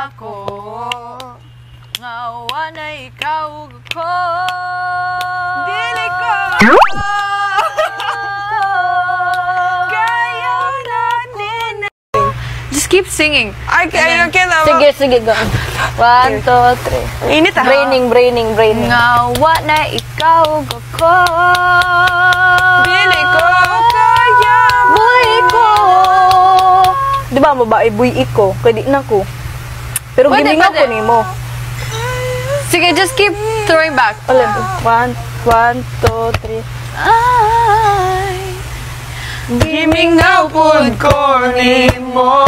ako. Ngawa na ikaw ko. Dili ko. Kaya na din. Just keep singing. I can't. Sige, go. 1, 2, 3. Init ah. Braining. Ngawa na ikaw ko. Dili ko kaya. Buhi ko. Di ba babae, buhi ko. Kaya di na ko. Pero gimingaw ko ni mo. Sige, just keep throwing back. Ulit. 1, 2, 3. Ay, Gimingaw pud ko nimo.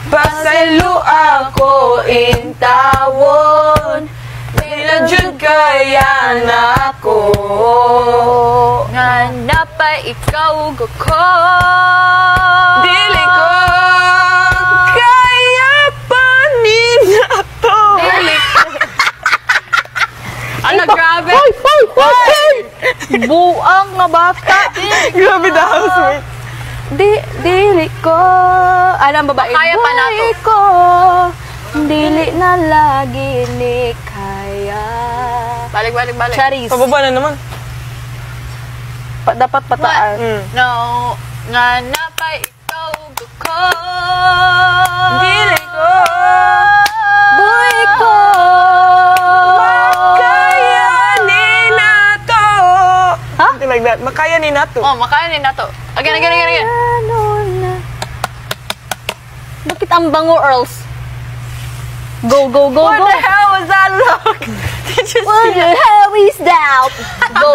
Pasaylo ako intawon. Dinajud kaya nako. nga pa ikaw ko. Dili ko kaya pa ni nato. Dili ko. Ano, grabe? Buang nga bata. Grabe the housemate. Dili ko. Alam babae. Kaya pa nato. Buhi ko. Dili na lagi ni kaya. Balik. Charis. Pababa na naman. Dapat pataan. No, nga pa ikaw ko. Dili ko. Buhi ko. Makaya ni nato. Ha? Something like that. Makaya ni nato. Oh, makainin na to. Again. Ano na? Bakit ang bango, Earls? Go. What the hell was that look? Did you What see the hell is that? Go.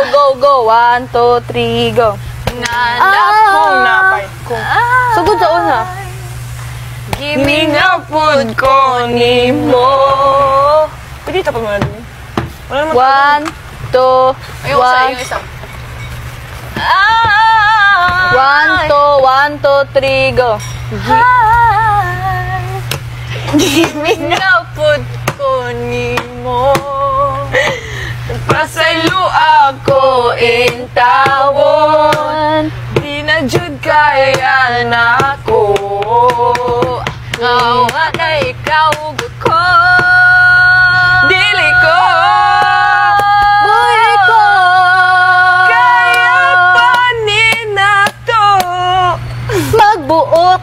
1, 2, 3, go. Kung napay. Kung. Sugod sa una. Gimingaw pud ko nimo. Pwede tapos mo na din. Wala naman. 1, 2, Ayun, sa yung isa. 1, 2, 3, go. Gimingaw pud ko nimo. Pasaylo ako intawon. Di na jud kaya nako. Ngawa na ikaw ko. Dili ko. Buhi ko. Kaya pa ni nato. Magbuot.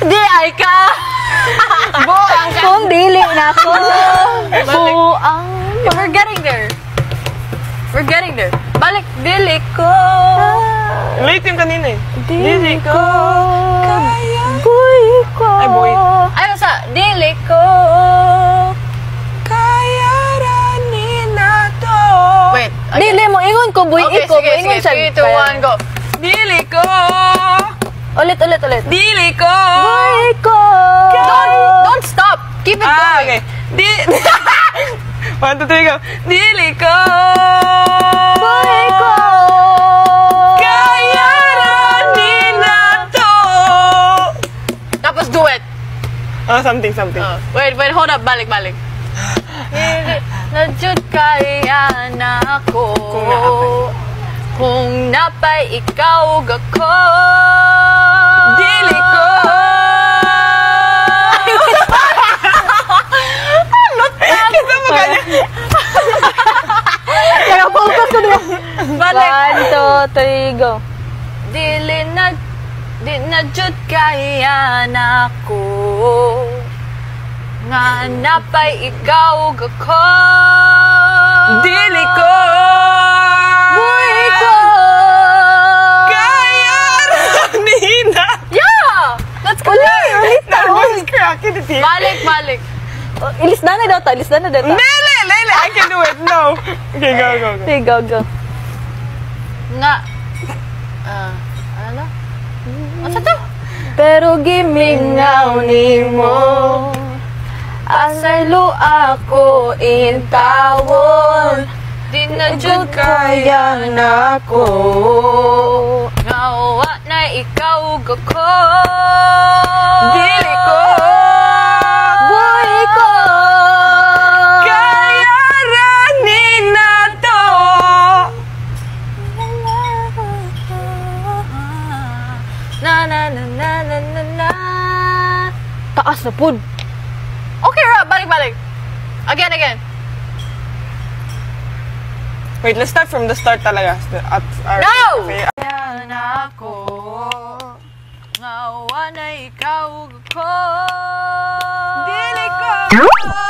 Di ay ka. Buang ka. Kung dili na ko. Buang. We're getting there. Balik. Dili ko. Late yung kanina eh. Dili ko. Buhi ko. Ay, buhi. Ayun sa, dili ko. Kaya ra ni nato. Wait. Dili mo, ingon ko, buhi Okay, ko. sige. Ingon siya. 3, 2, 1, go. Dili ko. Ulit. Dili ko. Buhi ko. Don't stop. Keep it going. Okay. 1, 2, 3, go. Dili ko. Buhi ko. Kaya ra ni nato. Tapos do it. Oh, something. Wait, hold up. Balik. Najud kaya na ako. Kung napay ikaw gako. Dili ko. Kita mo ganyan. Kaya focus ko din. Balik. 1, 2, 3, go. Di na jud kaya na ako. Nga napay ikaw gako. Dili ko. Buhi ko. Kaya ra ni nato. Yeah! Let's go there. Nervous cracky the team. Balik. Ilis na daw ta. Lele, I can do it. No. Okay, go. Okay, go. Nga. Ano? Asa to? Pero gimingaw nimo. Asaylo ako intawon. Di na jud Kaya nako. ngawa na ikaw gako. Dili ko. Buhi ko. Kaya ra ni nato. Na. Taas na pud. Okay, Rob, balik. Again. Wait, let's start from the start talaga. No! Okay. Yan ako, ngawa na ikaw ko. Dili ko!